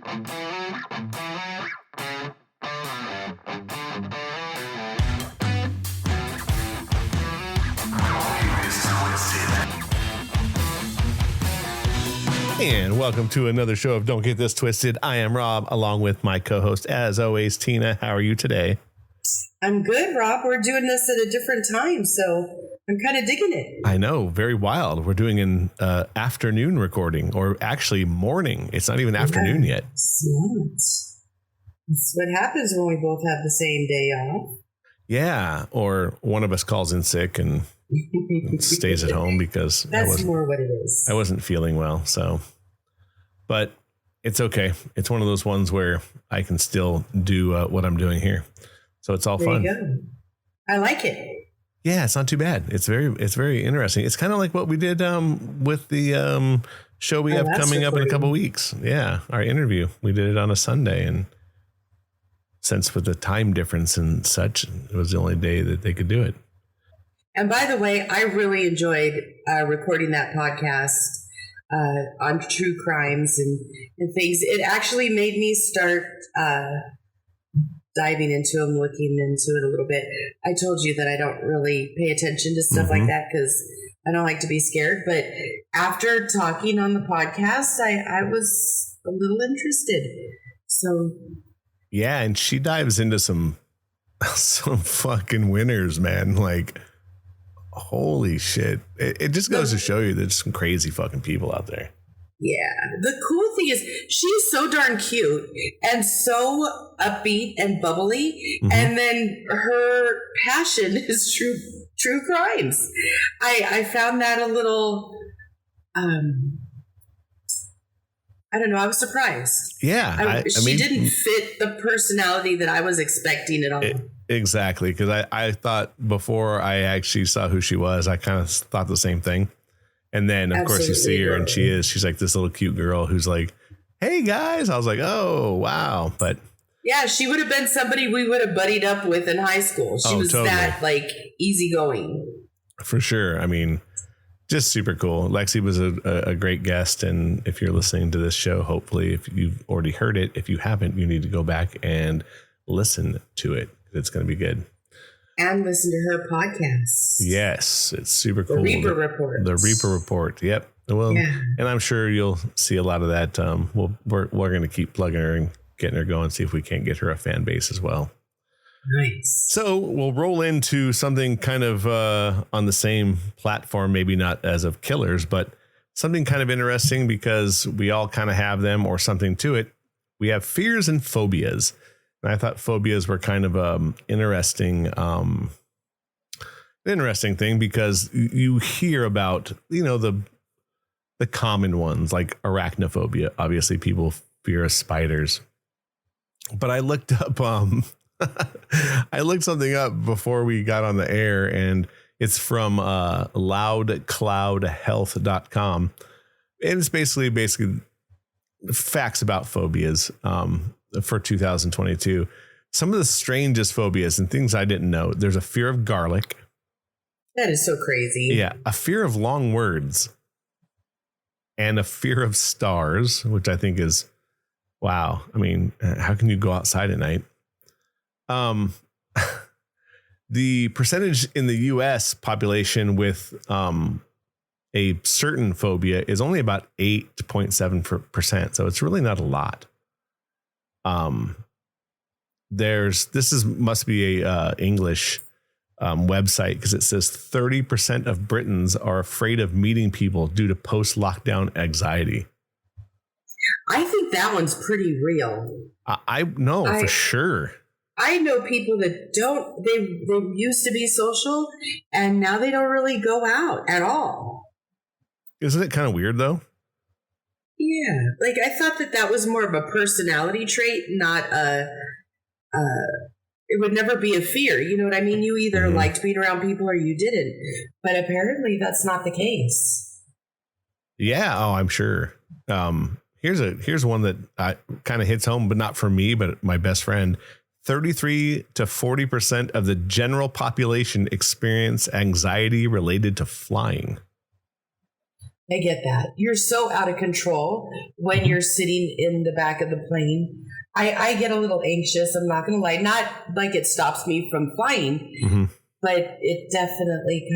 And welcome to another show of Don't Get This Twisted. I am Rob, along with my co-host, as always, Tina. How are you today? I'm good, Rob. We're doing this at a different time, so I'm kind of digging it. I know, very wild. We're doing an afternoon recording, or actually morning. It's not even afternoon yet. It's not. It's what happens when we both have the same day off. Yeah, or one of us calls in sick and stays at home because that's more what it is. I wasn't feeling well, so. But it's okay. It's one of those ones where I can still do what I'm doing here. So it's all fun. There you go. I like it. Yeah, it's not too bad. It's very interesting. It's kind of like what we did with the show we have coming up in a couple of weeks. Yeah, our interview. We did it on a Sunday, and since with the time difference and such, it was the only day that they could do it. And by the way, I really enjoyed recording that podcast on true crimes and things. It actually made me start diving into them, looking into it a little bit. I told you that I don't really pay attention to stuff like that because I don't like to be scared. But after talking on the podcast, I was a little interested. So yeah, and she dives into some fucking winners, man. Like, holy shit. It just goes to show you there's some crazy fucking people out there. Yeah. The cool thing is she's so darn cute and so upbeat and bubbly. Mm-hmm. And then her passion is true crimes. I found that a little, I don't know. I was surprised. Yeah. She didn't fit the personality that I was expecting at all. Exactly. Because I thought before I actually saw who she was, I kind of thought the same thing. And then, of course, you see her and she's like this little cute girl who's like, hey, guys. I was like, oh, wow. But yeah, she would have been somebody we would have buddied up with in high school. She was totally that like easygoing. For sure. I mean, just super cool. Lexi was a great guest. And if you're listening to this show, hopefully, if you've already heard it, if you haven't, you need to go back and listen to it. It's going to be good. And listen to her podcast. Yes, it's super cool. The Reaper Report. The Reaper Report. Yep. Well, yeah. And I'm sure you'll see a lot of that. We're going to keep plugging her and getting her going, see if we can't get her a fan base as well. Nice. So we'll roll into something kind of on the same platform, maybe not as of killers, but something kind of interesting because we all kind of have them or something to it. We have fears and phobias. And I thought phobias were kind of interesting thing because you hear about, the common ones like arachnophobia. Obviously, people fear of spiders. But I looked up I looked something up before we got on the air, and it's from loudcloudhealth.com. And it's basically facts about phobias. For 2022, some of the strangest phobias and things I didn't know. There's a fear of garlic. That is so crazy. Yeah. A fear of long words and a fear of stars, which I think is, wow. I mean, how can you go outside at night? The percentage in the US population with, a certain phobia is only about 8.7%. So it's really not a lot. Must be a English website because it says 30% of Britons are afraid of meeting people due to post-lockdown anxiety. I think that one's pretty real. I know for sure. I know people that don't. They used to be social, and now they don't really go out at all. Isn't it kind of weird though? Yeah, like I thought that was more of a personality trait, not it would never be a fear. You know what I mean? You either liked being around people or you didn't. But apparently that's not the case. Yeah. Oh, I'm sure. Here's one that kind of hits home, but not for me, but my best friend. 33 to 40% of the general population experience anxiety related to flying. I get that. You're so out of control when you're sitting in the back of the plane. I get a little anxious. I'm not going to lie. Not like it stops me from flying, but it definitely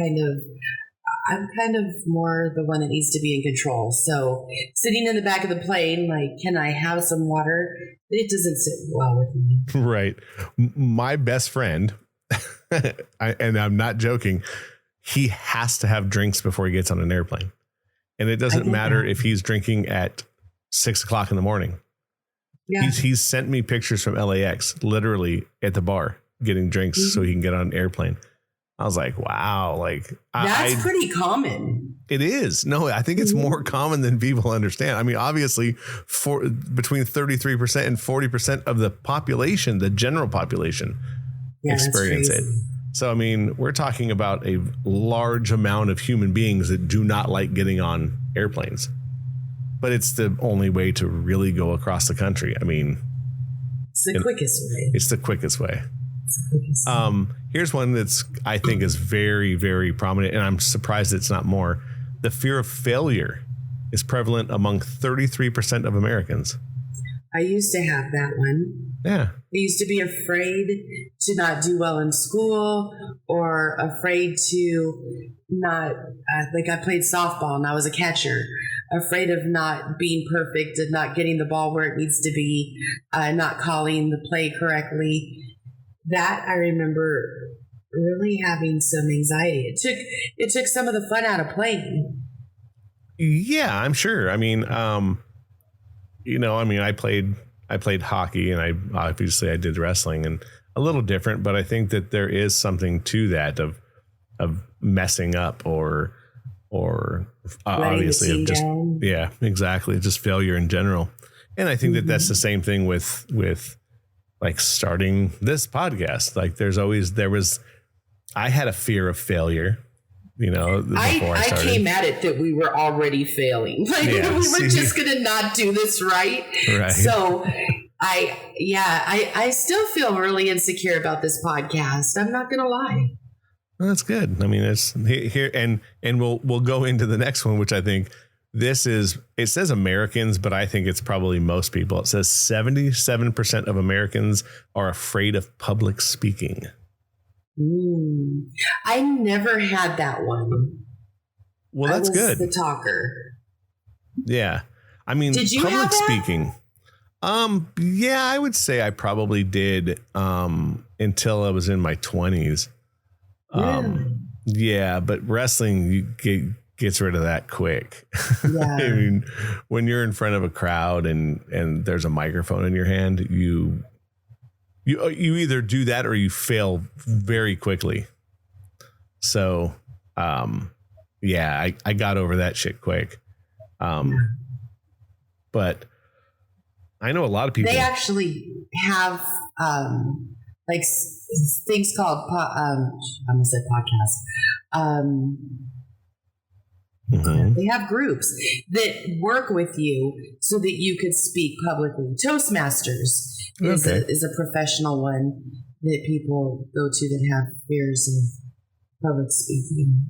I'm kind of more the one that needs to be in control. So sitting in the back of the plane, like, can I have some water? It doesn't sit well with me. Right. My best friend, and I'm not joking, he has to have drinks before he gets on an airplane. And it doesn't matter if he's drinking at 6 o'clock in the morning. Yeah. He's sent me pictures from LAX, literally at the bar, getting drinks so he can get on an airplane. I was like, wow, like that's pretty common. It is. No, I think it's more common than people understand. I mean, obviously, between 33% and 40% of the population, the general population, experience it. So, I mean, we're talking about a large amount of human beings that do not like getting on airplanes. But it's the only way to really go across the country. I mean, it's the quickest way. It's the quickest way. Here's one that's, I think, is very, very prominent, and I'm surprised it's not more. The fear of failure is prevalent among 33% of Americans. I used to have that one. Yeah. I used to be afraid to not do well in school, or afraid to not, like I played softball and I was a catcher, afraid of not being perfect and not getting the ball where it needs to be, not calling the play correctly. That I remember really having some anxiety. It took some of the fun out of playing. Yeah, I'm sure. I mean, I played hockey, and I obviously did wrestling, and a little different, but I think that there is something to that of messing up or obviously of just down. Yeah, exactly, just failure in general. And I think that that's the same thing with like starting this podcast. Like I had a fear of failure. Before I came at it that we were already failing. Like we were just going to not do this right. So I still feel really insecure about this podcast. I'm not going to lie. Well, that's good. I mean, it's here and we'll go into the next one, which I think it says Americans, but I think it's probably most people. It says 77% of Americans are afraid of public speaking. I never had that one. Well, that's good. The talker. Yeah. I mean, did you public have that? Speaking. Yeah, I would say I probably did until I was in my 20s. Yeah, but wrestling gets rid of that quick. Yeah. I mean, when you're in front of a crowd and there's a microphone in your hand, you either do that or you fail very quickly. So, yeah, I got over that shit quick. But I know a lot of people. They actually have like things called I almost said podcast. They have groups that work with you so that you could speak publicly. Toastmasters is a professional one that people go to that have fears of public speaking.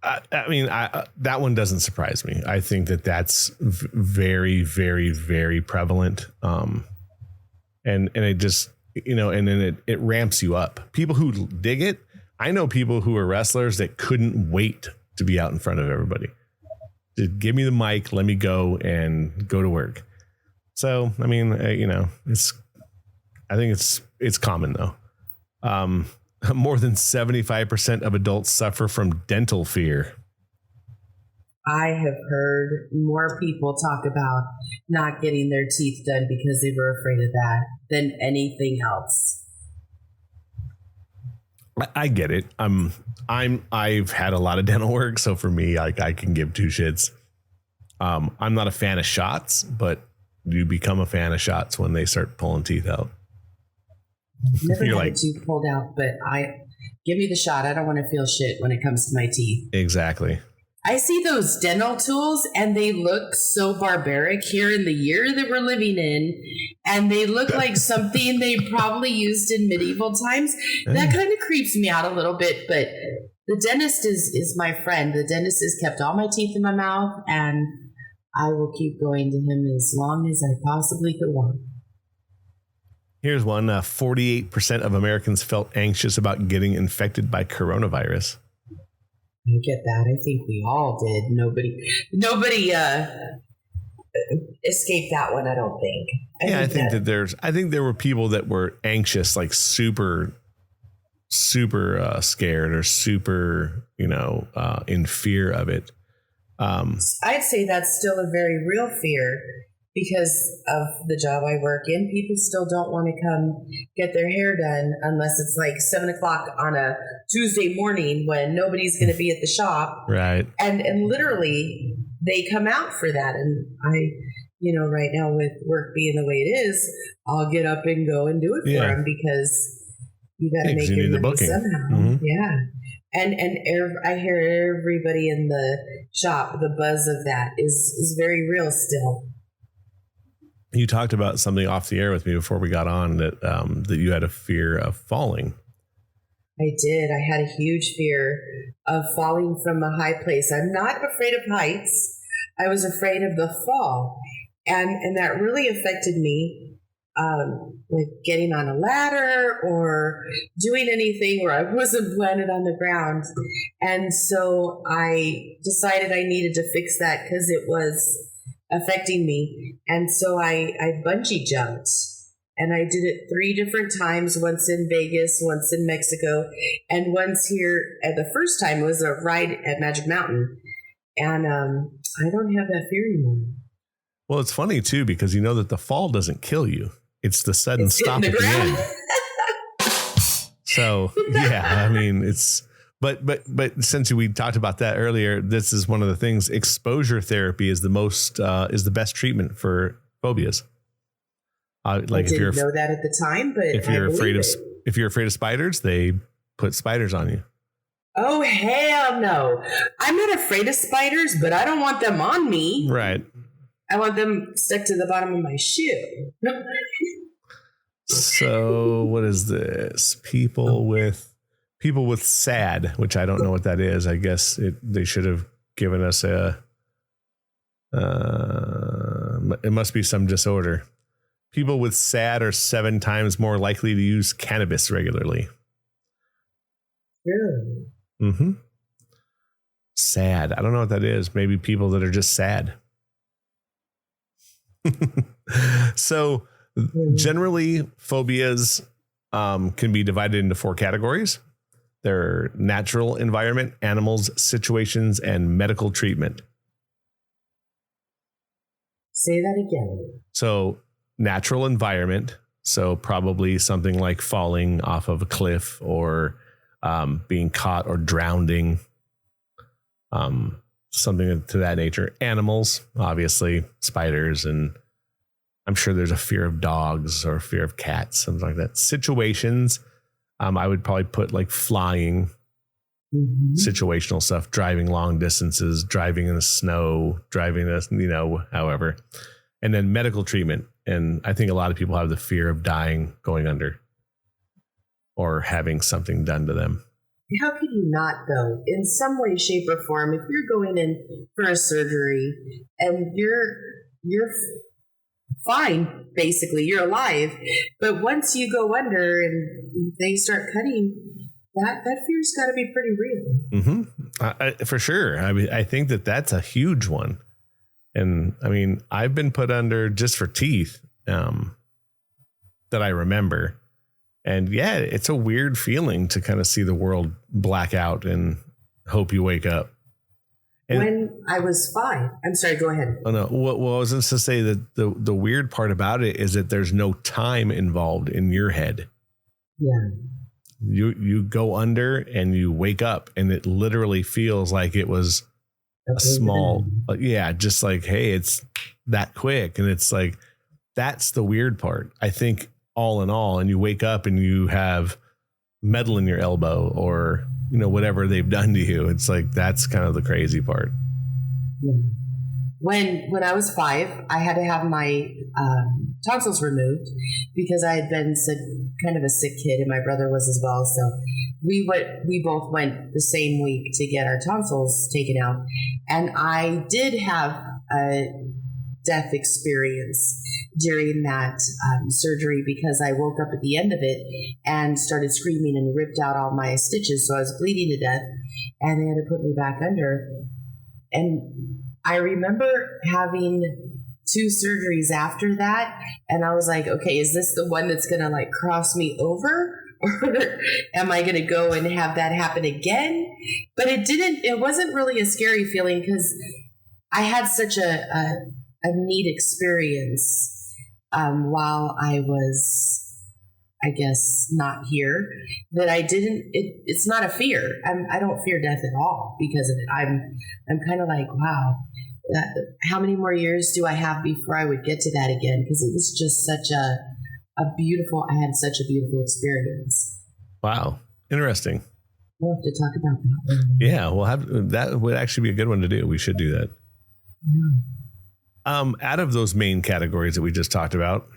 I mean, that one doesn't surprise me. I think that's very, very, very prevalent. And it just, and then it ramps you up. People who dig it. I know people who are wrestlers that couldn't wait to be out in front of everybody. Just give me the mic, let me go and go to work. So, I mean, I think it's common though. More than 75% of adults suffer from dental fear. I have heard more people talk about not getting their teeth done because they were afraid of that than anything else. I get it. I've had a lot of dental work, so for me, I can give two shits. I'm not a fan of shots, but you become a fan of shots when they start pulling teeth out. Never had a tooth pulled out, but give me the shot. I don't want to feel shit when it comes to my teeth. Exactly. I see those dental tools and they look so barbaric here in the year that we're living in. And they look like something they probably used in medieval times. That kind of creeps me out a little bit, but The dentist is my friend. The dentist has kept all my teeth in my mouth, and I will keep going to him as long as I possibly could walk. Here's one. 48% of Americans felt anxious about getting infected by coronavirus. I get that. I think we all did. Nobody escaped that one, I don't think. I think there were people that were anxious, like super scared or super, in fear of it. I'd say that's still a very real fear because of the job I work in. People still don't want to come get their hair done unless it's like 7:00 on a Tuesday morning when nobody's going to be at the shop. Right. And literally they come out for that. And right now with work being the way it is, I'll get up and go and do it for them because you got to make your money somehow. Mm-hmm. Yeah. And I hear everybody in the shop, the buzz of that is very real still. You talked about something off the air with me before we got on that you had a fear of falling. I did. I had a huge fear of falling from a high place. I'm not afraid of heights. I was afraid of the fall. And that really affected me. Like getting on a ladder or doing anything where I wasn't planted on the ground. And so I decided I needed to fix that because it was affecting me. And so I bungee jumped, and I did it 3 different times, once in Vegas, once in Mexico, and once here. The first time was a ride at Magic Mountain. And I don't have that fear anymore. Well, it's funny too, because you know that the fall doesn't kill you. It's the sudden stop at the end. So, yeah, I mean, but since we talked about that earlier, this is one of the things. Exposure therapy is the best treatment for phobias. I didn't know that at the time, but if you're afraid of spiders, they put spiders on you. Oh, hell no. I'm not afraid of spiders, but I don't want them on me. Right. I want them stuck to the bottom of my shoe. So what is this? People with SAD, which I don't know what that is. I guess they should have given us it must be some disorder. People with SAD are 7 times more likely to use cannabis regularly. Really? Mm-hmm. SAD. I don't know what that is. Maybe people that are just sad. So generally, phobias can be divided into 4 categories. They're natural environment, animals, situations, and medical treatment. Say that again. So natural environment. So probably something like falling off of a cliff or being caught or drowning. Something to that nature. Animals, obviously, spiders, and I'm sure there's a fear of dogs or fear of cats, something like that. Situations, I would probably put like flying, situational stuff, driving long distances, driving in the snow, driving this, however. And then medical treatment. And I think a lot of people have the fear of dying, going under, or having something done to them. How could you not, though? In some way, shape, or form, if you're going in for a surgery and you're fine, basically, you're alive, but once you go under and they start cutting, that fear's got to be pretty real. Mm-hmm. For sure. I mean, I think that's a huge one. And I mean, I've been put under just for teeth that I remember. And yeah, it's a weird feeling to kind of see the world black out and hope you wake up. And when I was 5, I'm sorry, go ahead. Oh no. Well, I was just to say that the weird part about it is that there's no time involved in your head. Yeah. You go under and you wake up and it literally feels like it was a small, just like, hey, it's that quick. And it's like, that's the weird part. I think all in all, and you wake up and you have metal in your elbow or, whatever they've done to you. It's like, that's kind of the crazy part. Yeah. When I was 5, I had to have my tonsils removed because I had been kind of a sick kid, and my brother was as well. So we both went the same week to get our tonsils taken out, and I did have a death experience during that surgery because I woke up at the end of it and started screaming and ripped out all my stitches, so I was bleeding to death, and they had to put me back under. And I remember having 2 surgeries after that, and I was like, okay, is this the one that's gonna like cross me over? Or am I going to go and have that happen again? But it wasn't really a scary feeling because I had such a neat experience while I was, I guess, not here, that I didn't, it's not a fear. I don't fear death at all because of it. I'm kind of like, wow, how many more years do I have before I would get to that again? Because it was just such I had such a beautiful experience. Wow. Interesting. We'll have to talk about that one. Yeah, that would actually be a good one to do. We should do that. Yeah. Out of those main categories that we just talked about,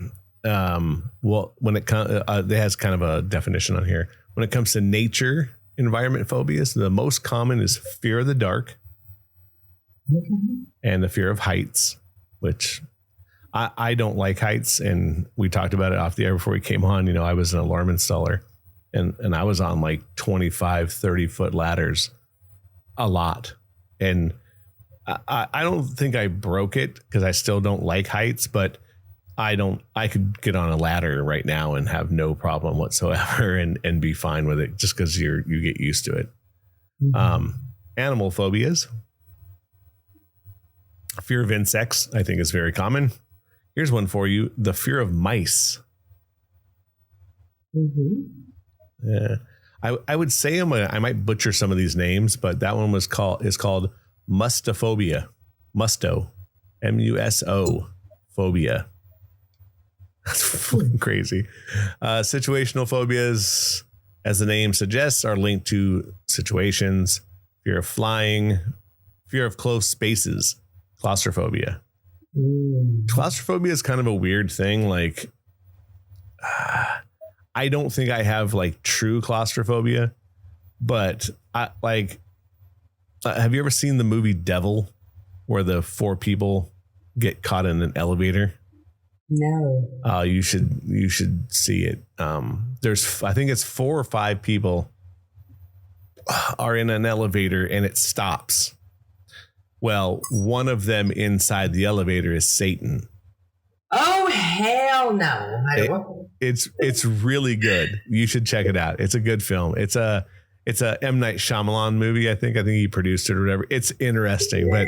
when it comes, it has kind of a definition on here. When it comes to nature environment phobias, the most common is fear of the dark and the fear of heights, which I don't like heights, and we talked about it off the air before we came on. I was an alarm installer, and I was on like 25, 30-foot ladders a lot. And I don't think I broke it because I still don't like heights, but I could get on a ladder right now and have no problem whatsoever and be fine with it just because you get used to it. Mm-hmm. Animal phobias. Fear of insects, I think, is very common. Here's one for you. The fear of mice. Mm-hmm. Yeah. I would say I might butcher some of these names, but that one is called mustophobia. Musto. M-U-S-O. Phobia. That's fucking crazy. Situational phobias, as the name suggests, are linked to situations. Fear of flying. Fear of close spaces. Claustrophobia. Claustrophobia is kind of a weird thing. Like, I don't think I have like true claustrophobia, but have you ever seen the movie Devil, where the 4 people get caught in an elevator? No. You should see it. I think it's 4 or 5 people are in an elevator and it stops. Well, one of them inside the elevator is Satan. Oh, hell no. It's really good. You should check it out. It's a good film. It's a M. Night Shyamalan movie. I think he produced it or whatever. It's interesting, but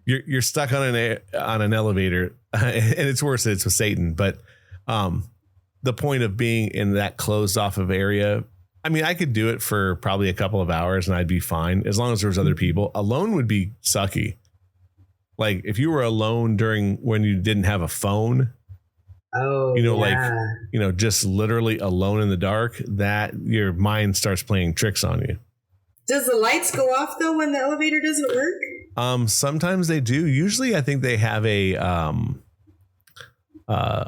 you're stuck on an elevator and it's worse that it's with Satan. But the point of being in that closed off of area, I mean, I could do it for probably a couple of hours and I'd be fine as long as there was other people. Alone would be sucky. Like if you were alone when you didn't have a phone, just literally alone in the dark, that your mind starts playing tricks on you. Does the lights go off though when the elevator doesn't work? Sometimes they do. Usually I think they have a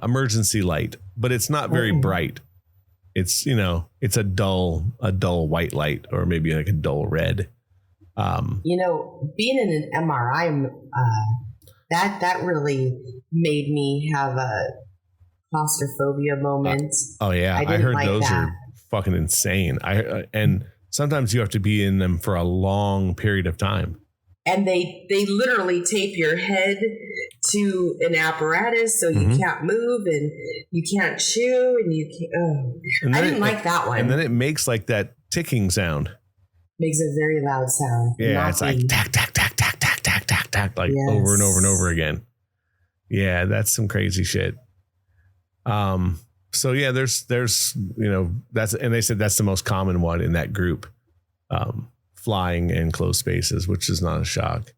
emergency light, but it's not very bright. It's, it's a dull white light or maybe like a dull red. Being in an MRI, that really made me have a claustrophobia moment. Oh yeah. I heard like those are fucking insane. And sometimes you have to be in them for a long period of time. And they literally tape your head to an apparatus so you can't move and you can't chew and you can't. I didn't like that one. And then it makes like that ticking sound. Makes a very loud sound. Yeah, it's like tack, tack, tack, tack, tack, tack, tack, tack, like over and over and over again. Yeah, that's some crazy shit. So yeah, there's and they said that's the most common one in that group. Flying and closed spaces, which is not a shock.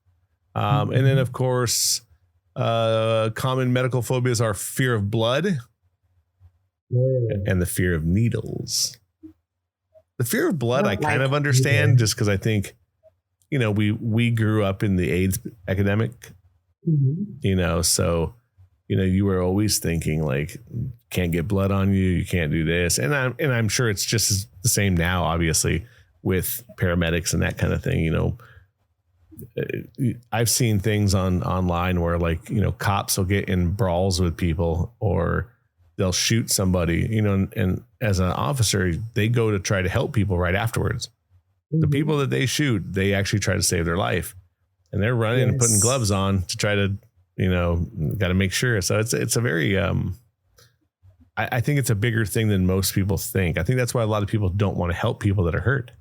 And then, of course, common medical phobias are fear of blood and the fear of needles. The fear of blood, I kind of understand just because I think, we grew up in the AIDS epidemic, so, you were always thinking like, can't get blood on you. You can't do this. And I'm sure it's just the same now, obviously. with paramedics and that kind of thing. You know, I've seen things online where, like, you know, cops will get in brawls with people, or they'll shoot somebody, you know, and as an officer, they go to try to help people right afterwards. Mm-hmm. The people that they shoot, they actually try to save their life, and they're running and putting gloves on to try to, you know, got to make sure. So it's a very, I think it's a bigger thing than most people think. I think that's why a lot of people don't want to help people that are hurt.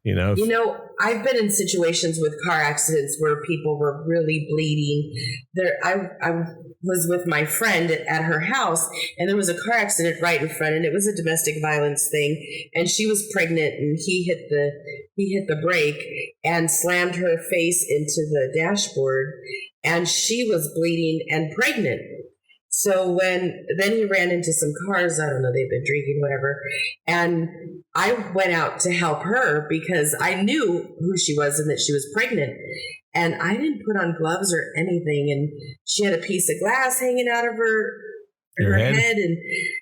You know, I've been in situations with car accidents where people were really bleeding. I was with my friend at her house, and there was a car accident right in front, and it was a domestic violence thing. And she was pregnant, and he hit the brake and slammed her face into the dashboard, and she was bleeding and pregnant. So then he ran into some cars, I don't know, they've been drinking, whatever. And I went out to help her because I knew who she was and that she was pregnant. And I didn't put on gloves or anything. And she had a piece of glass hanging out of her head.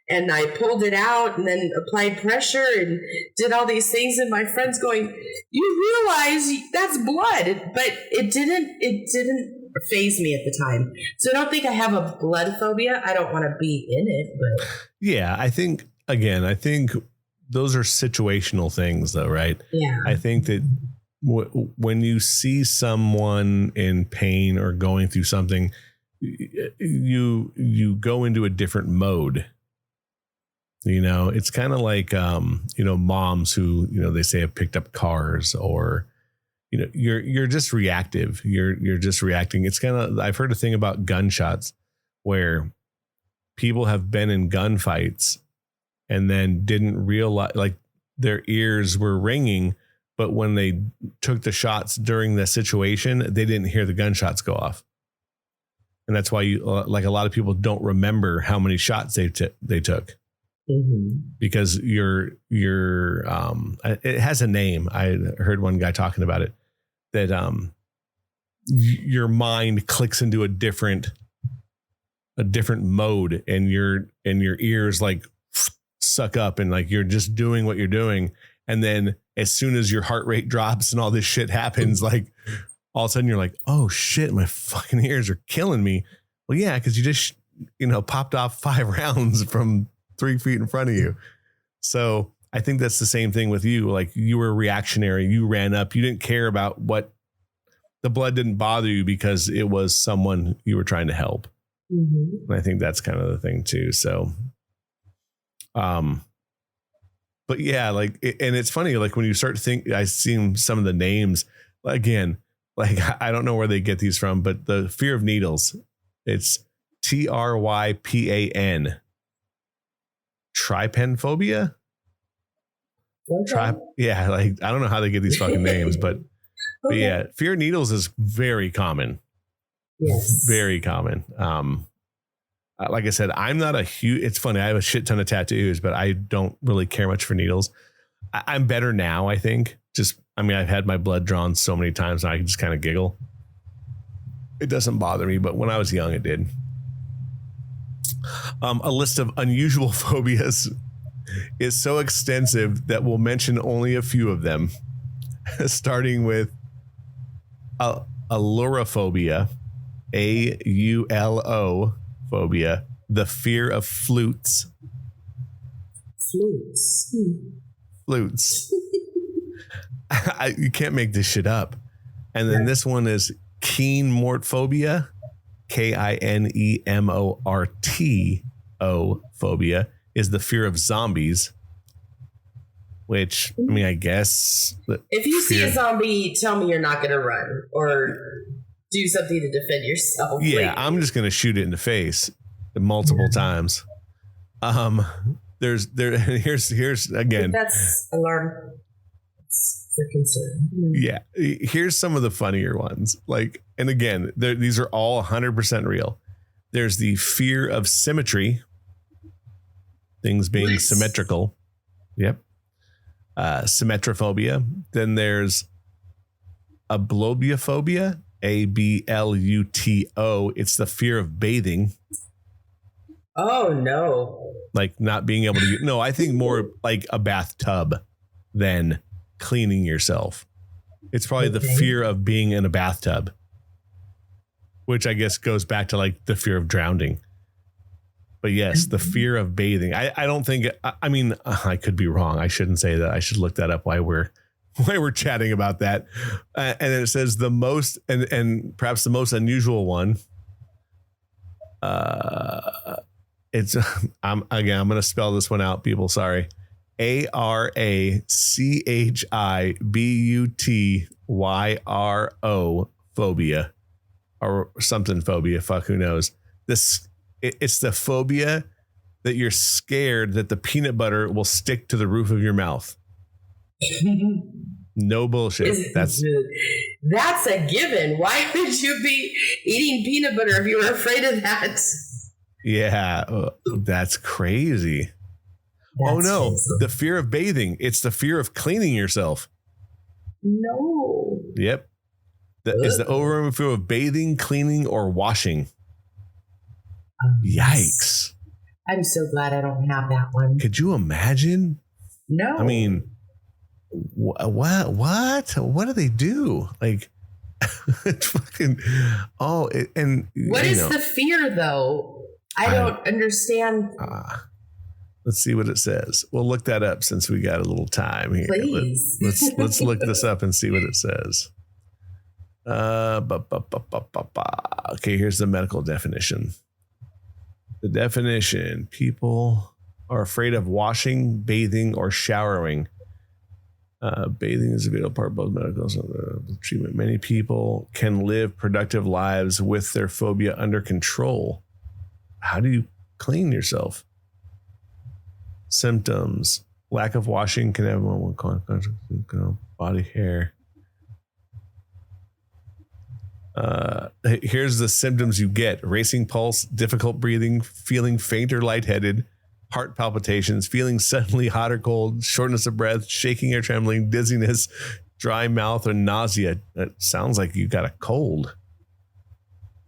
And I pulled it out and then applied pressure and did all these things. And my friend's going, you realize that's blood. But it didn't faze me at the time. So I don't think I have a blood phobia. I don't want to be in it, but yeah, I think those are situational things though, right? Yeah. I think that when you see someone in pain or going through something, you go into a different mode. You know, it's kind of like, you know, moms who, you know, they say have picked up cars, or, you know, you're just reactive. You're just reacting. It's kind of, I've heard a thing about gunshots where people have been in gunfights and then didn't realize, like, their ears were ringing, but when they took the shots during the situation, they didn't hear the gunshots go off. And that's why like a lot of people don't remember how many shots they took. Mm-hmm. Because it has a name. I heard one guy talking about it, that your mind clicks into a different mode, and your ears like suck up, and like you're just doing what you're doing. And then as soon as your heart rate drops and all this shit happens, like all of a sudden you're like, oh shit, my fucking ears are killing me. Well, yeah, because you just, you know, popped off 5 rounds from 3 feet in front of you. So I think that's the same thing with you. Like, you were reactionary. You ran up. You didn't care about what the blood didn't bother you because it was someone you were trying to help. Mm-hmm. And I think that's kind of the thing too. So, but yeah, like, and it's funny, like when you start to think, I seen some of the names again, like, I don't know where they get these from, but the fear of needles, it's TRYPAN, trypanphobia. Okay. Yeah, like, I don't know how they get these fucking names, but yeah, fear of needles is very common. Yes. Very common. Like I said, I'm not a huge, it's funny, I have a shit ton of tattoos, but I don't really care much for needles. I'm better now, I think. I've had my blood drawn so many times now I can just kind of giggle. It doesn't bother me, but when I was young, it did. A list of unusual phobias is so extensive that we'll mention only a few of them, starting with allurophobia, AULO phobia, the fear of flutes. Flutes. You can't make this shit up. And then this one is kinemortphobia, KINEMORTO phobia, is the fear of zombies. Which, I mean, I guess if you see a zombie, tell me you're not going to run or do something to defend yourself. Yeah, I'm just going to shoot it in the face multiple times. Here's again. That's alarm. For concern. Yeah. Here's some of the funnier ones. Like, and again, these are all 100% real. There's the fear of symmetry. Things being symmetrical. Yep. Symmetrophobia. Then there's ablutophobia, ABLUTO. It's the fear of bathing. Oh no. Like not being able to I think more like a bathtub. than cleaning yourself. It's probably the fear of being in a bathtub, which I guess goes back to like the fear of drowning. But yes, the fear of bathing. I don't think, I mean, I could be wrong. I shouldn't say that. I should look that up while we're chatting about that. And it says the most, and perhaps the most unusual one. It's, I'm going to spell this one out, people. Sorry. ARACHIBUTYRO phobia or something phobia. Fuck, who knows? It's the phobia that you're scared that the peanut butter will stick to the roof of your mouth. No bullshit. That's a given. Why would you be eating peanut butter if you were afraid of that? Yeah, that's crazy. Oh no, crazy. The fear of bathing. It's the fear of cleaning yourself. No. Yep. Is the overwhelming fear of bathing, cleaning, or washing. Yikes. I'm so glad I don't have that one. Could you imagine? No. I mean, what do they do? Like, it's fucking, and what is the fear though? I don't understand. Let's see what it says. We'll look that up since we got a little time here. Please. Let's look this up and see what it says. Okay, here's the medical definition. The definition: people are afraid of washing, bathing, or showering. Bathing is a vital part of both medical treatment. Many people can live productive lives with their phobia under control. How do you clean yourself? Symptoms: lack of washing can have body hair. Here's the symptoms you get: racing pulse, difficult breathing, feeling faint or lightheaded, heart palpitations, feeling suddenly hot or cold, shortness of breath, shaking or trembling, dizziness, dry mouth, or nausea. It sounds like you got a cold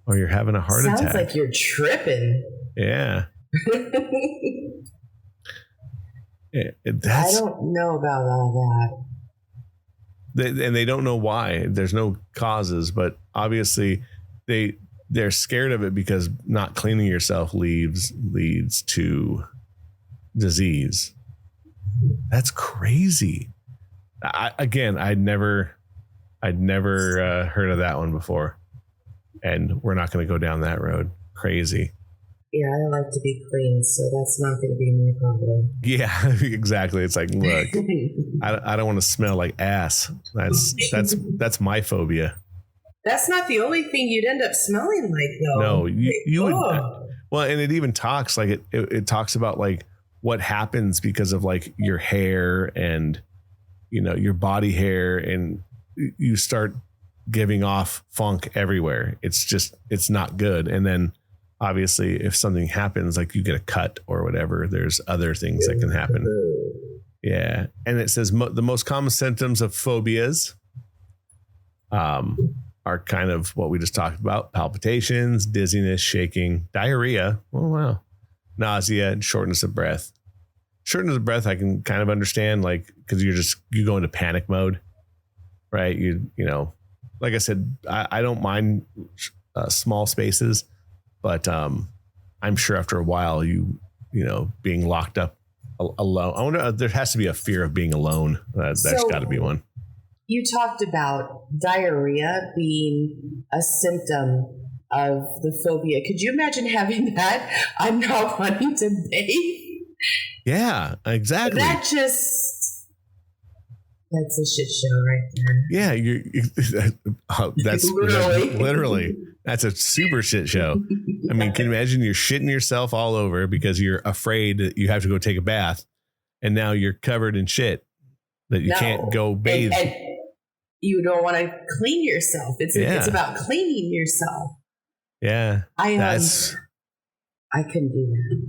or you're having a heart attack. Sounds like you're tripping. Yeah. I don't know about all that. And they don't know why. There's no causes, but obviously they're scared of it because not cleaning yourself leads to disease. That's crazy. I'd never heard of that one before, and we're not going to go down that road. Crazy. Yeah, I like to be clean, so that's not going to be my problem. Yeah, exactly. It's like, look, I don't want to smell like ass. That's my phobia. That's not the only thing you'd end up smelling like, though. No, you would. Well, and it even talks like it talks about like what happens because of like your hair and, you know, your body hair, and you start giving off funk everywhere. It's not good. And then obviously if something happens, like you get a cut or whatever, there's other things that can happen. Yeah. And it says the most common symptoms of phobias are kind of what we just talked about: palpitations, dizziness, shaking, diarrhea. Oh, wow. Nausea and shortness of breath. Shortness of breath, I can kind of understand, like, because you go into panic mode, right? You know, like I said, I don't mind small spaces, but I'm sure after a while, you know, being locked up alone. I wonder, there has to be a fear of being alone. There's got to be one. You talked about diarrhea being a symptom of the phobia. Could you imagine having that? I'm not wanting to bathe. Yeah, exactly. That's a shit show right there. Yeah, that's literally that's a super shit show. I mean, can you imagine you're shitting yourself all over because you're afraid that you have to go take a bath, and now you're covered in shit that you can't go bathe. And you don't want to clean yourself. It's about cleaning yourself. Yeah, I couldn't do that.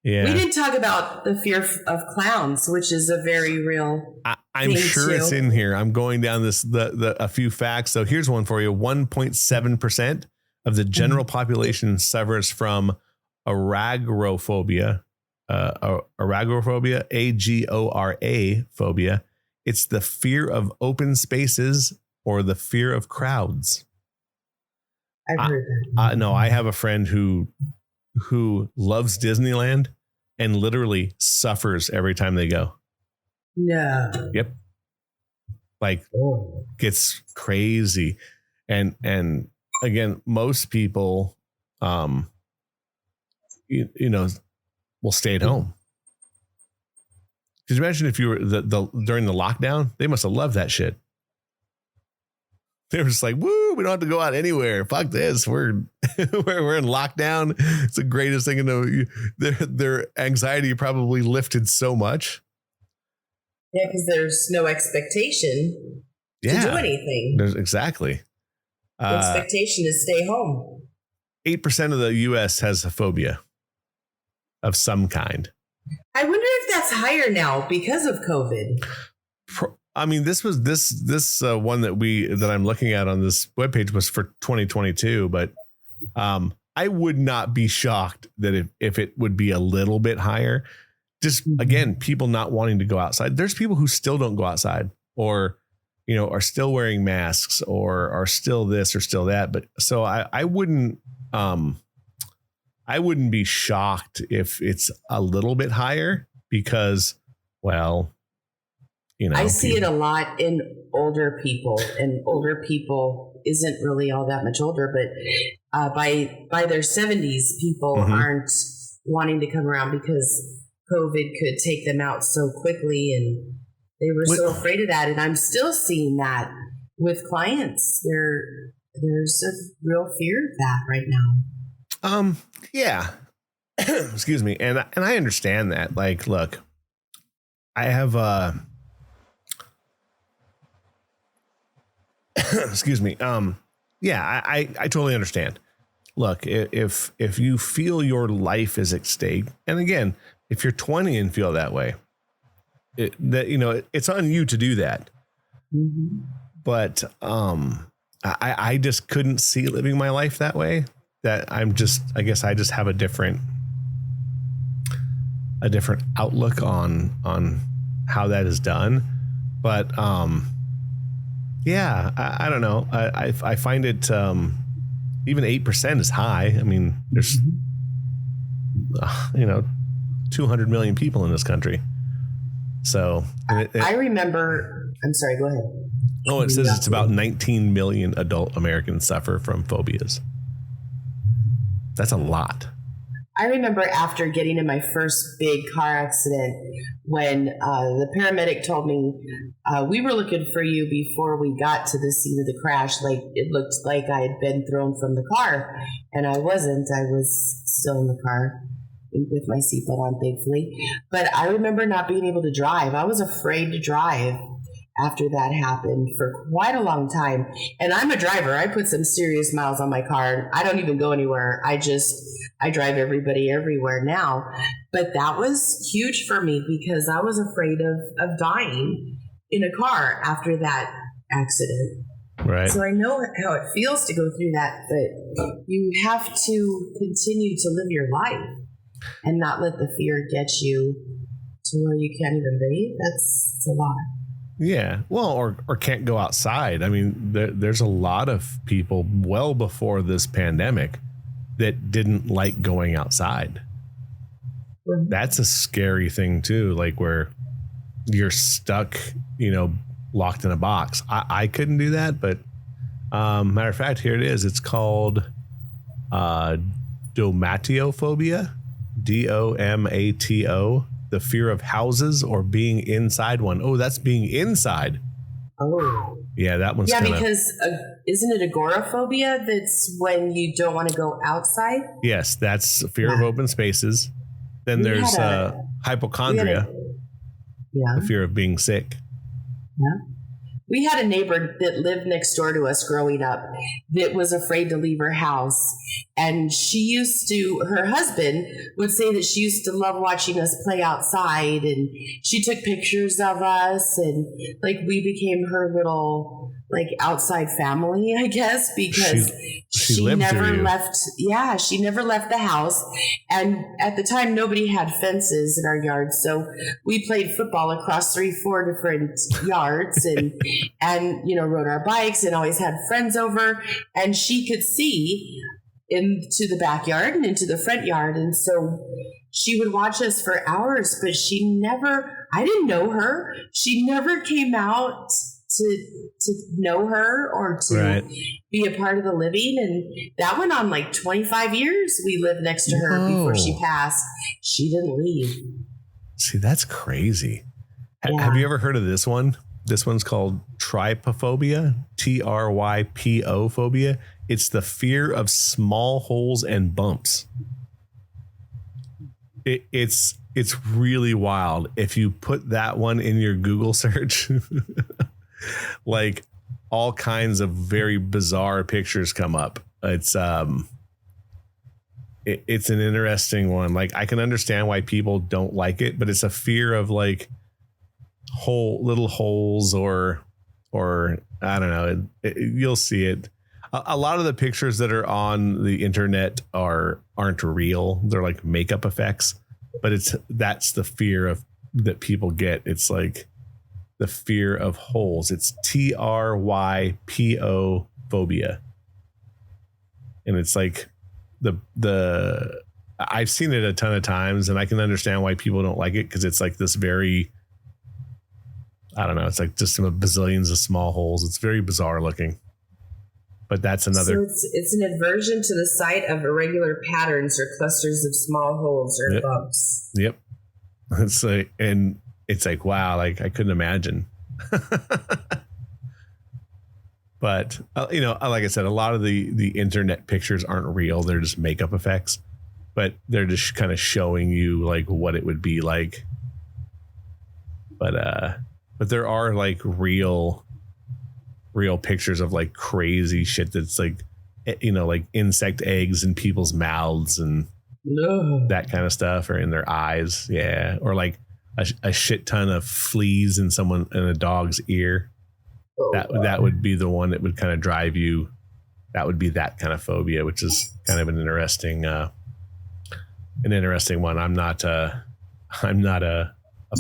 Yeah. We didn't talk about the fear of clowns, which is a very real. I'm sure it's in here. I'm going down a few facts. So here's one for you. 1.7% of the general population suffers from aragophobia. agoraphobia, AGORA phobia. It's the fear of open spaces or the fear of crowds. I've heard that. No, I have a friend who loves Disneyland and literally suffers every time they go. No. Yep. Like gets crazy. And again, most people, you know, will stay at home. Could you imagine if you were during the lockdown? They must have loved that shit. They were just like, woo, we don't have to go out anywhere. Fuck this. We're in lockdown. It's the greatest thing in their anxiety probably lifted so much. Yeah, because there's no expectation to do anything. Exactly. The expectation is stay home. 8% of the U.S. has a phobia of some kind. I wonder if that's higher now because of COVID. I mean, this one that I'm looking at on this webpage was for 2022, but I would not be shocked that if it would be a little bit higher. Just again, people not wanting to go outside. There's people who still don't go outside, or are still wearing masks, or are still this or still that. But so I wouldn't be shocked if it's a little bit higher because, well, I see it a lot in older people, and older people isn't really all that much older, but by their 70s, people aren't wanting to come around because COVID could take them out so quickly, and they were so afraid of that. And I'm still seeing that with clients. There's a real fear of that right now. Yeah. Excuse me. And I understand that. Like, look, I have excuse me. Yeah, I totally understand. Look, if you feel your life is at stake, and again, if you're 20 and feel that way, it's on you to do that. Mm-hmm. But I just couldn't see living my life that way. That I guess I just have a different outlook on how that is done. But yeah, I don't know. I find it even 8% is high. I mean, there's 200 million people in this country. So I remember. I'm sorry. Go ahead. Oh, it says it's about 19 million adult Americans suffer from phobias. That's a lot. I remember after getting in my first big car accident when the paramedic told me, we were looking for you before we got to the scene of the crash. Like, it looked like I had been thrown from the car, and I wasn't. I was still in the car with my seatbelt on, thankfully. But I remember not being able to drive. I was afraid to drive after that happened for quite a long time. And I'm a driver. I put some serious miles on my car. I don't even go anywhere. I drive everybody everywhere now. But that was huge for me because I was afraid of dying in a car after that accident. Right. So I know how it feels to go through that, but you have to continue to live your life and not let the fear get you to where you can't even breathe. That's a lot. Yeah. Well, or can't go outside. I mean, there's a lot of people well before this pandemic that didn't like going outside. Mm-hmm. That's a scary thing too. Like where you're stuck, locked in a box. I couldn't do that, but matter of fact, here it is. It's called domatophobia, DOMATO. The fear of houses or being inside one. Oh, that's being inside. Oh. Yeah, that one's because isn't it agoraphobia? That's when you don't want to go outside? Yes, that's fear of open spaces. Then there's hypochondria, the fear of being sick. Yeah. We had a neighbor that lived next door to us growing up that was afraid to leave her house. And her husband would say that she used to love watching us play outside. And she took pictures of us. And like we became her little like outside family, I guess, because she never left. Yeah, she never left the house. And at the time, nobody had fences in our yard. So we played football across 3-4 different yards and, you know, rode our bikes and always had friends over. And she could see into the backyard and into the front yard. And so she would watch us for hours, but I didn't know her. She never came out to know her or to be a part of the living. And that went on like 25 years. We lived next to her before she passed. She didn't leave. See, that's crazy. Have you ever heard of this one? This one's called trypophobia, TRYPO phobia. It's the fear of small holes and bumps. It's really wild. If you put that one in your Google search, like all kinds of very bizarre pictures come up. It's an interesting one. Like I can understand why people don't like it, but it's a fear of like little holes or I don't know. You'll see it. A lot of the pictures that are on the internet aren't real. They're like makeup effects, but that's the fear that people get. It's like the fear of holes. It's TRYPO phobia. And it's like I've seen it a ton of times and I can understand why people don't like it. Cause it's like this very, I don't know. It's like just bazillions of small holes. It's very bizarre looking. But that's another. So it's an aversion to the sight of irregular patterns or clusters of small holes or bumps. Yep. It's like, wow, like I couldn't imagine. But, you know, like I said, a lot of the internet pictures aren't real. They're just makeup effects, but they're just kind of showing you like what it would be like. But there are like real pictures of like crazy shit that's like, you know, like insect eggs in people's mouths and that kind of stuff, or in their eyes. Yeah. Or like a shit ton of fleas in a dog's ear. That would be the one that would kind of drive you. That would be that kind of phobia, which is kind of an interesting one. I'm not a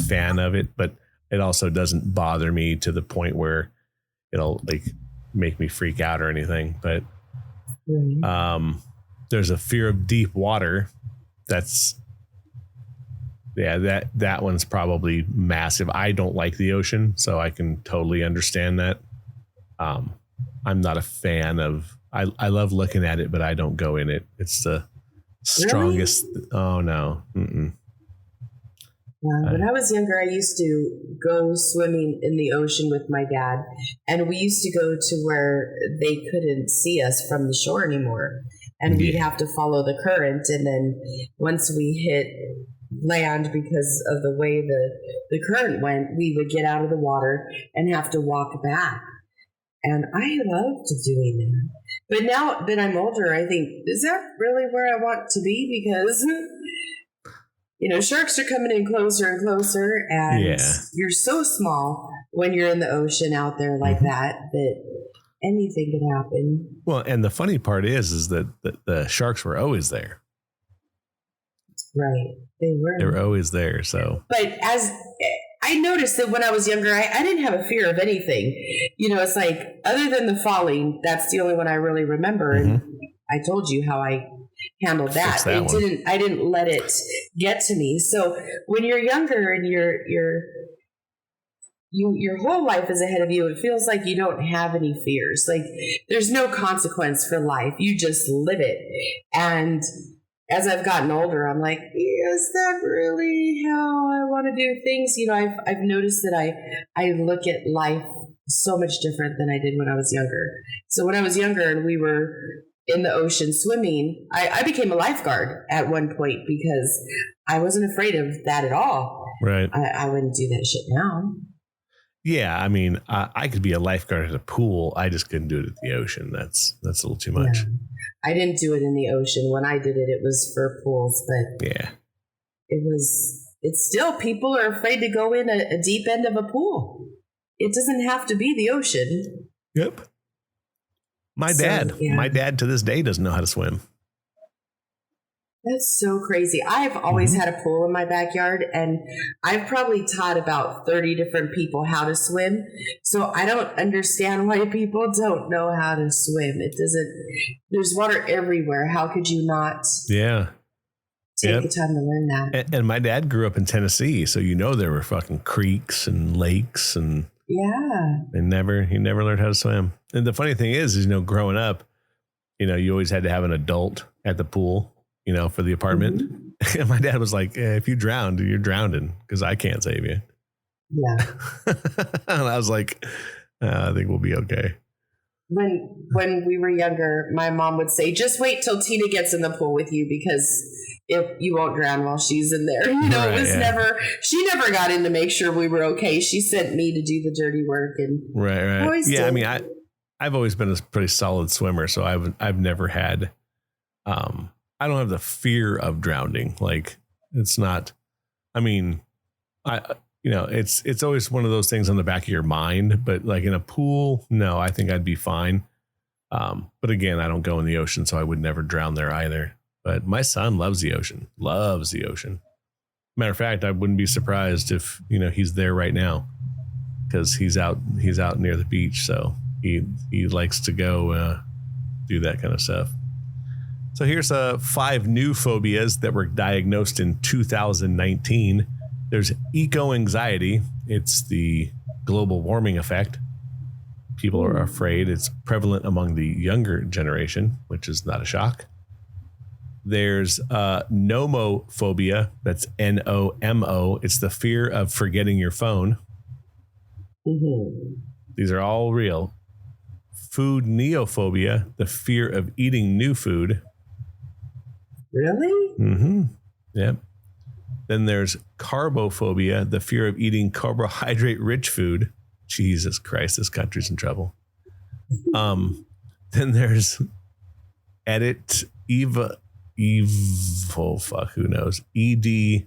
fan of it, but it also doesn't bother me to the point where it'll like make me freak out or anything. But there's a fear of deep water. That one's probably massive. I don't like the ocean, so I can totally understand that. I'm not a fan of. I love looking at it, but I don't go in it. It's the strongest. Really? Oh no. Mm-mm. When I was younger, I used to go swimming in the ocean with my dad, and we used to go to where they couldn't see us from the shore anymore, and we'd have to follow the current. And then once we hit land, because of the way the current went, we would get out of the water and have to walk back. And I loved doing that. But now that I'm older, I think, is that really where I want to be? Because you know, sharks are coming in closer and closer, and you're so small when you're in the ocean out there like that anything could happen. Well, and the funny part is that the sharks were always there. Right. They were always there. So, but as I noticed that when I was younger, I didn't have a fear of anything. You know, it's like, other than the falling, that's the only one I really remember. And I told you how I handled that. I didn't let it get to me. So when you're younger and your whole life is ahead of you, it feels like you don't have any fears. Like there's no consequence for life. You just live it. And as I've gotten older, I'm like, is that really how I want to do things? You know, I've noticed that I look at life so much different than I did when I was younger. So when I was younger and we were in the ocean swimming, I became a lifeguard at one point because I wasn't afraid of that at all. Right. I wouldn't do that shit now. Yeah, I mean, I could be a lifeguard at a pool. I just couldn't do it at the ocean. That's a little too much. Yeah. I didn't do it in the ocean. When I did it, it was for pools, but it's still, people are afraid to go in a deep end of a pool. It doesn't have to be the ocean. Yep. My dad to this day doesn't know how to swim. That's so crazy. I've always had a pool in my backyard, and I've probably taught about 30 different people how to swim. So I don't understand why people don't know how to swim. There's water everywhere. How could you not take the time to learn that? And my dad grew up in Tennessee, so there were fucking creeks and lakes, and he never learned how to swim. And the funny thing is growing up, you always had to have an adult at the pool, for the apartment. Mm-hmm. And my dad was like, if you drowned, you're drowning because I can't save you. Yeah. And I was like, I think we'll be okay. When we were younger, my mom would say, just wait till Tina gets in the pool with you because you won't drown while she's in there. She never got in to make sure we were okay. She sent me to do the dirty work. And right. Yeah. I mean, I've always been a pretty solid swimmer. So I've never had, I don't have the fear of drowning. Like it's not, I mean, it's always one of those things on the back of your mind, but like in a pool, no, I think I'd be fine. But again, I don't go in the ocean, so I would never drown there either. But my son loves the ocean. Matter of fact, I wouldn't be surprised if, he's there right now because he's out near the beach. So he likes to go, do that kind of stuff. So here's 5 new phobias that were diagnosed in 2019. There's eco-anxiety. It's the global warming effect. People are afraid. It's prevalent among the younger generation, which is not a shock. There's nomophobia. That's N-O-M-O. It's the fear of forgetting your phone. Mm-hmm. These are all real. Food neophobia, the fear of eating new food. Really? Mm-hmm. Yep. Then there's carbophobia, the fear of eating carbohydrate-rich food. Jesus Christ, this country's in trouble. Then there's who knows? EDITIOVULTA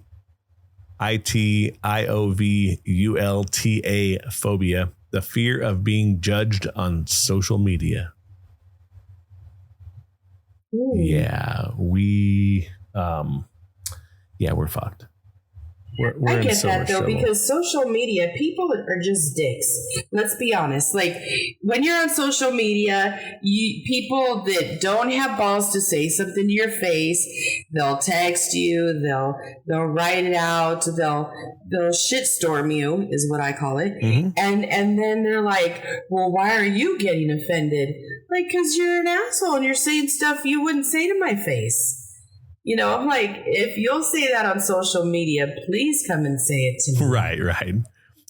phobia, the fear of being judged on social media. Ooh. Yeah, we're fucked. We're I get that though, because social media, people are just dicks. Let's be honest. Like when you're on social media, people that don't have balls to say something to your face, they'll text you, they'll write it out, they'll shitstorm you is what I call it. Mm-hmm. And then they're like, well, why are you getting offended? Like, cause you're an asshole and you're saying stuff you wouldn't say to my face. I'm like, if you'll say that on social media, please come and say it to me. Right.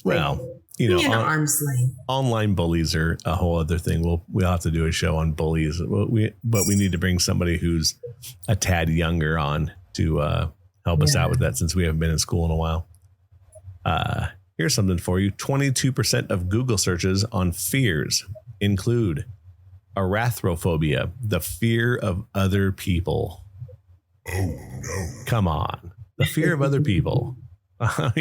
Well, be an arm's length. Online bullies are a whole other thing. We'll have to do a show on bullies, but we need to bring somebody who's a tad younger on to help us out with that, since we haven't been in school in a while. Here's something for you. 22% of Google searches on fears include arathrophobia, the fear of other people. Oh no! Come on, the fear of other people. I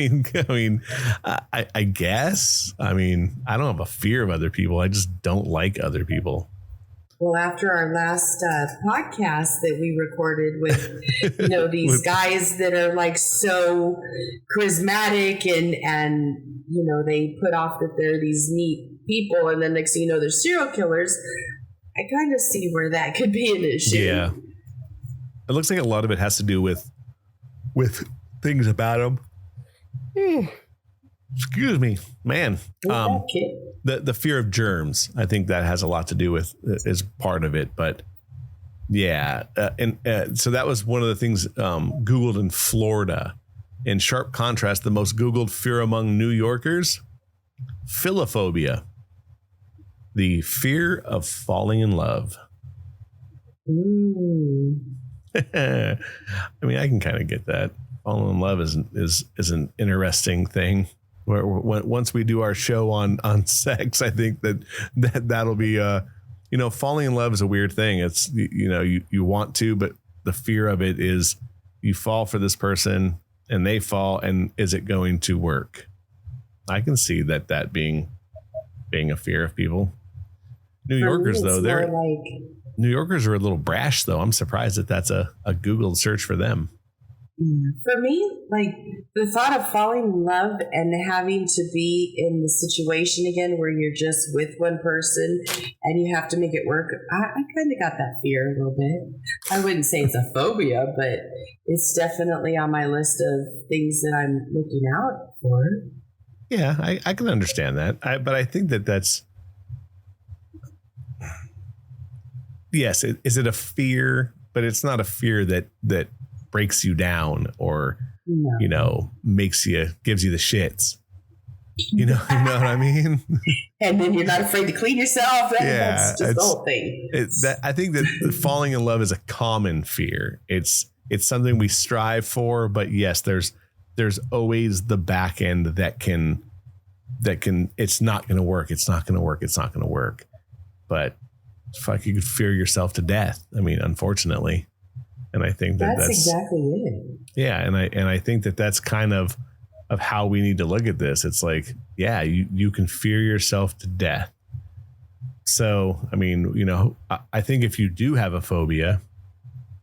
guess. I don't have a fear of other people. I just don't like other people. Well, after our last podcast that we recorded with, these guys that are like so charismatic and they put off that they're these neat people, and then next thing you know, they're serial killers. I kind of see where that could be an issue. Yeah. It looks like a lot of it has to do with things about them. Excuse me, man. The fear of germs. I think that has a lot to do with is part of it. But yeah, so that was one of the things Googled in Florida. In sharp contrast, the most Googled fear among New Yorkers: philophobia, the fear of falling in love. Ooh. I can kind of get that. Falling in love is an interesting thing. Once we do our show on sex, I think that'll be falling in love is a weird thing. It's you want to, but the fear of it is you fall for this person and they fall, and is it going to work? I can see that being a fear of people. New Yorkers, though, they're like, New Yorkers are a little brash, though. I'm surprised that that's a Google search for them. for me, like the thought of falling in love and having to be in the situation again where you're just with one person and you have to make it work, I kind of got that fear a little bit. I wouldn't say it's a phobia, but it's definitely on my list of things that I'm looking out for. Yeah, I can understand that. But I think that's, yes, is it a fear? But it's not a fear that breaks you down or, gives you the shits. You know what I mean? And then you're not afraid to clean yourself. That's just the whole thing. I think that falling in love is a common fear. It's something we strive for, but yes, there's always the back end that can, it's not going to work. It's not going to work. It's not going to work. But fuck, you could fear yourself to death. I mean, unfortunately. And I think that's exactly it. Yeah. And I think that's kind of how we need to look at this. It's like, yeah, you can fear yourself to death. So, I mean, I think if you do have a phobia,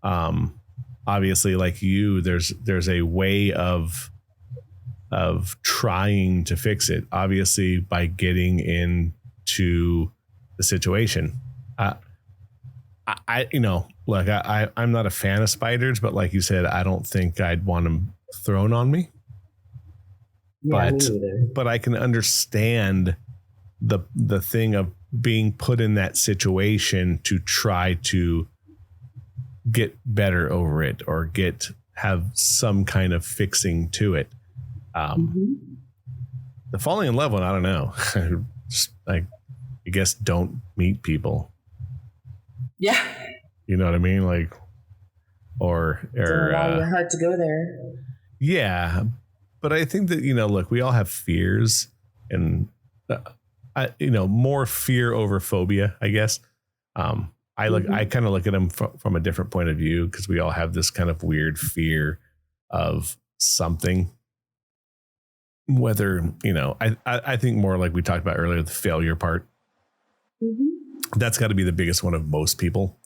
obviously like you, there's a way of trying to fix it, obviously by getting into the situation. I'm not a fan of spiders, but like you said, I don't think I'd want them thrown on me. Yeah, but I can understand the thing of being put in that situation to try to get better over it or have some kind of fixing to it. The falling in love one, I don't know. Just like, I guess don't meet people. Yeah. You know what I mean? Like, or allow your heart to go there. Yeah. But I think that, look, we all have fears and, more fear over phobia, I guess. I kind of look at them from a different point of view because we all have this kind of weird fear of something. Whether, I think more like we talked about earlier, the failure part. That's got to be the biggest one of most people,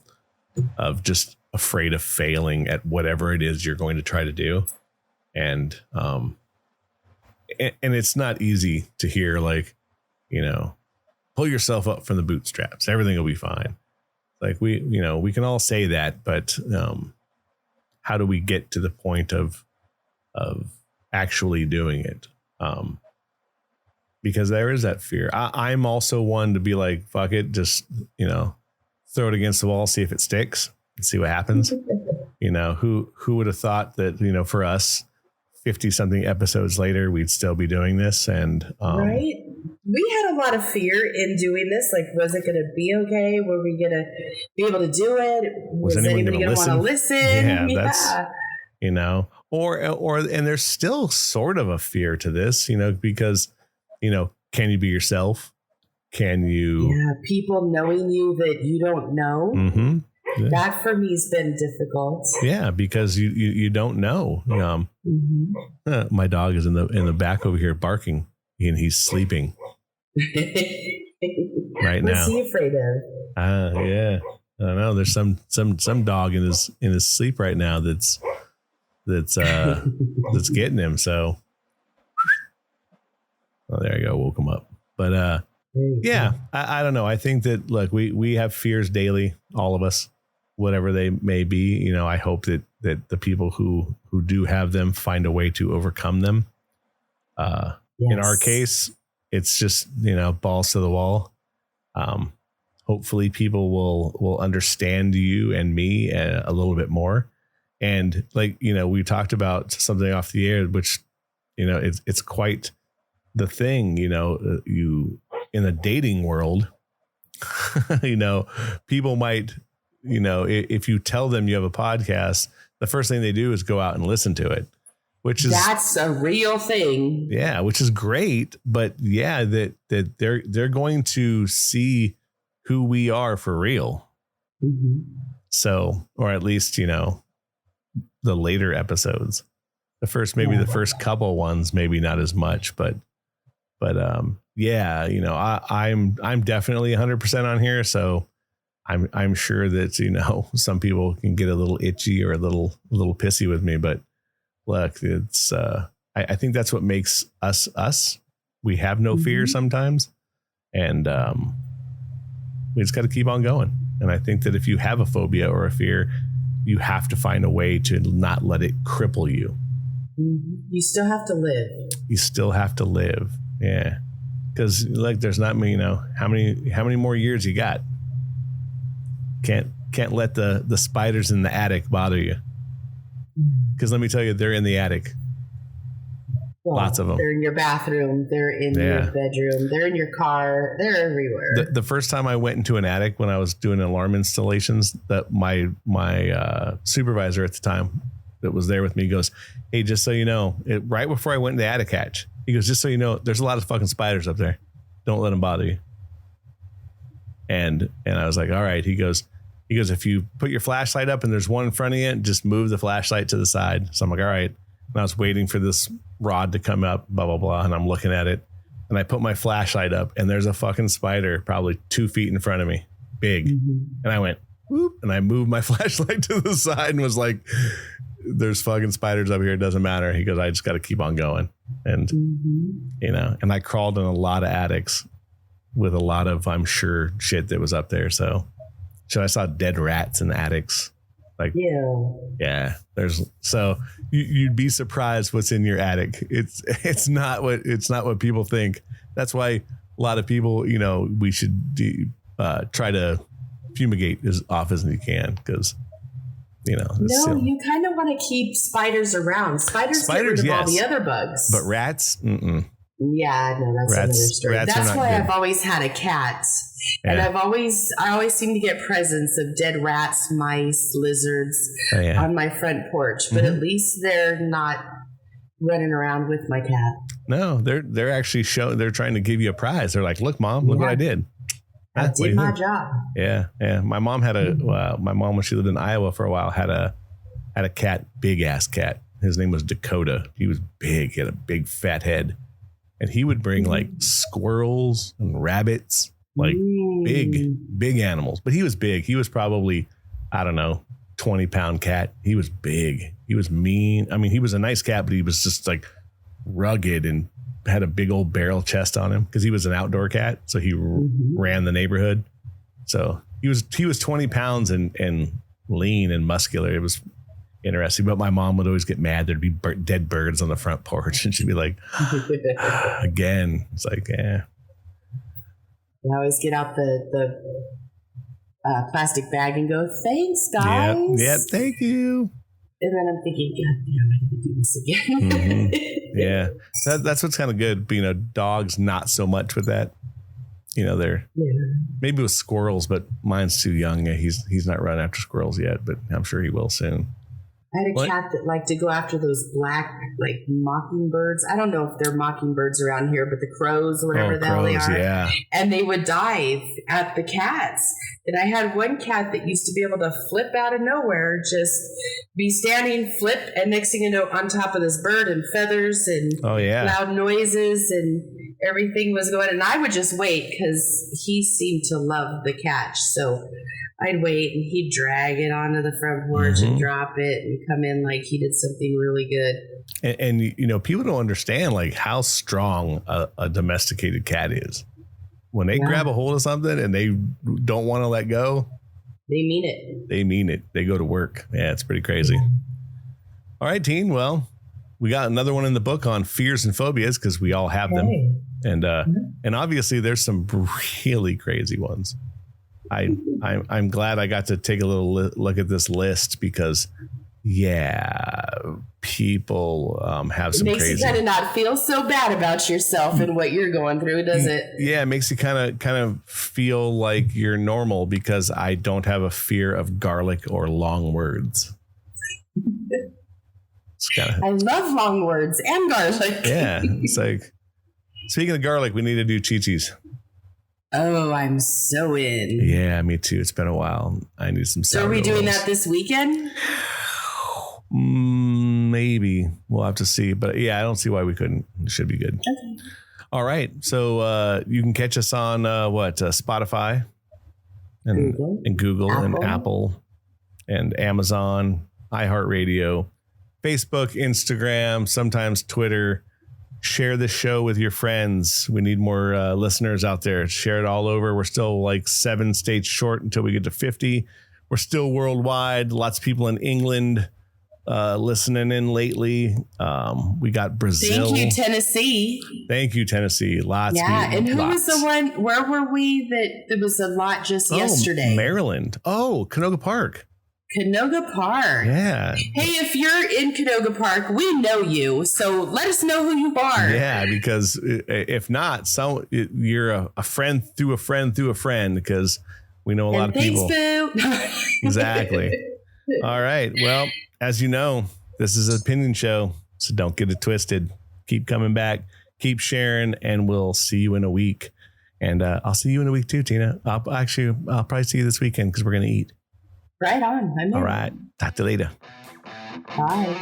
of just afraid of failing at whatever it is you're going to try to do. And it's not easy to hear, like, pull yourself up from the bootstraps. Everything will be fine. Like we can all say that, but how do we get to the point of actually doing it? Because there is that fear. I'm also one to be like, fuck it, just, throw it against the wall, see if it sticks and see what happens. Who would have thought that, for us 50 something episodes later, we'd still be doing this. And, right. We had a lot of fear in doing this. Like, was it going to be okay? Were we going to be able to do it? Was anybody going to want to listen? That's, and there's still sort of a fear to this, because, can you be yourself? Can you? Yeah, people knowing you that you don't know. Mm-hmm. Yeah. That for me has been difficult. Yeah, because you don't know. My dog is in the back over here barking, and he's sleeping right now. What's he afraid of? Yeah, I don't know. There's some dog in his sleep right now that's getting him. So, there you go. Woke him up. But yeah, I don't know. I think that, look, we have fears daily, all of us, whatever they may be. I hope that the people who do have them find a way to overcome them. Yes. In our case, it's just, balls to the wall. Hopefully people will understand you and me a little bit more. And like, we talked about something off the air, which, it's quite the thing, you in the dating world, people might, if you tell them you have a podcast, the first thing they do is go out and listen to it, that's a real thing. Yeah. Which is great. But yeah, that they're going to see who we are for real. So, or at least, the later episodes, the first couple ones, maybe not as much, but But yeah, you know, I'm definitely 100% on here, so I'm sure that, you know, some people can get a little itchy or a little pissy with me, but look, it's I think that's what makes us us. We have no fear sometimes, and we just got to keep on going. And I think that if you have a phobia or a fear, you have to find a way to not let it cripple you. You still have to live. You still have to live. Yeah. Because like there's not many, you know, how many more years you got? Can't let the spiders in the attic bother you. Because let me tell you, they're in the attic. Well, lots of them. They're in your bathroom. They're in your bedroom. They're in your car. They're everywhere. The first time I went into an attic when I was doing alarm installations, that my supervisor at the time that was there with me goes, "Hey, just so you know," right before I went in the attic hatch, he goes, "Just so you know, there's a lot of fucking spiders up there. Don't let them bother you." And I was like, "All right." He goes, "If you put your flashlight up and there's one in front of you, just move the flashlight to the side." So I'm like, "All right." And I was waiting for this rod to come up, blah, blah, blah. And I'm looking at it and I put my flashlight up and there's a fucking spider probably 2 feet in front of me, big. And I went, whoop, and I moved my flashlight to the side and was like, "There's fucking spiders up here. It doesn't matter." He goes, "I just got to keep on going." And, you know, and I crawled in a lot of attics with a lot of, I'm sure, shit that was up there. So I saw dead rats in attics. Like, yeah, so you'd be surprised what's in your attic. It's not what people think. That's why a lot of people, you know, we should try to fumigate as often as you can, because, you know. You kind of want to keep spiders around. Spiders get rid of all the other bugs. But rats, Yeah, no, that's another story. That's why I've always had a cat. Yeah. And I always seem to get presents of dead rats, mice, lizards on my front porch. But at least they're not running around with my cat. No, they're actually they're trying to give you a prize. They're like, "Look, Mom, look what I did. I did my job." Yeah, yeah. My mom had my mom, when she lived in Iowa for a while, had a cat, big ass cat. His name was Dakota. He was big. He had a big fat head, and he would bring like squirrels and rabbits. Like big animals, but he was big. He was probably, I don't know, 20-pound cat. He was big. He was mean. I mean, he was a nice cat, but he was just like rugged and had a big old barrel chest on him because he was an outdoor cat. So he ran the neighborhood. So he was 20 pounds and lean and muscular. It was interesting. But my mom would always get mad. There'd be dead birds on the front porch, and she'd be like, again. It's like, yeah. I always get out the plastic bag and go, "Thanks, guys." Yep, thank you. And then I'm thinking, God damn, I got to do this again. Yeah, that's what's kind of good. But, you know, dogs, not so much with that. You know, they're maybe with squirrels, but mine's too young. He's not running after squirrels yet, but I'm sure he will soon. I had a cat that liked to go after those black, like, mockingbirds. I don't know if they're mockingbirds around here, but the crows or whatever the hell they are. Yeah. And they would dive at the cats. And I had one cat that used to be able to flip out of nowhere, just be standing, flip, and next thing you know, on top of this bird, and feathers and loud noises and everything was going. And I would just wait because he seemed to love the catch. So I'd wait and he'd drag it onto the front porch and drop it and come in like he did something really good. And you know, people don't understand like how strong a domesticated cat is. When they grab a hold of something and they don't want to let go, they mean it. They mean it. They go to work. Yeah, it's pretty crazy. All right, Teen. Well, we got another one in the book on fears and phobias because we all have them. And obviously there's some really crazy ones. I'm glad I got to take a little look at this list because, people have some crazy. It makes you kind of not feel so bad about yourself and what you're going through, does it? Yeah, it makes you kind of feel like you're normal because I don't have a fear of garlic or long words. I love long words and garlic. Yeah, it's like, speaking of garlic, we need to do Chi-Chi's. Oh, I'm so in. Yeah, me too. It's been a while. I need some sourdough. So are we doing that this weekend? Maybe. We'll have to see. But yeah, I don't see why we couldn't. It should be good. Okay. All right. So you can catch us on Spotify and Google and Apple and Amazon, iHeartRadio, Facebook, Instagram, sometimes Twitter. Share the show with your friends. We need more listeners out there. Share it all over. We're still like 7 states short until we get to 50. We're still worldwide. Lots of people in England listening in lately. We got Brazil. Thank you, Tennessee. Thank you, Tennessee. Lots. Yeah, and who was the one? Where were we? That there was a lot just yesterday. Maryland. Oh, Canoga Park. Canoga Park. Yeah. Hey, if you're in Canoga Park, we know you. So let us know who you are. Yeah, because if not, you're a friend through a friend through a friend, because we know a lot of people. Exactly. All right. Well, as you know, this is an opinion show, so don't get it twisted. Keep coming back, keep sharing, and we'll see you in a week. And I'll see you in a week too, Tina. I'll probably see you this weekend because we're going to eat. Right on. All right. Talk to you later. Bye.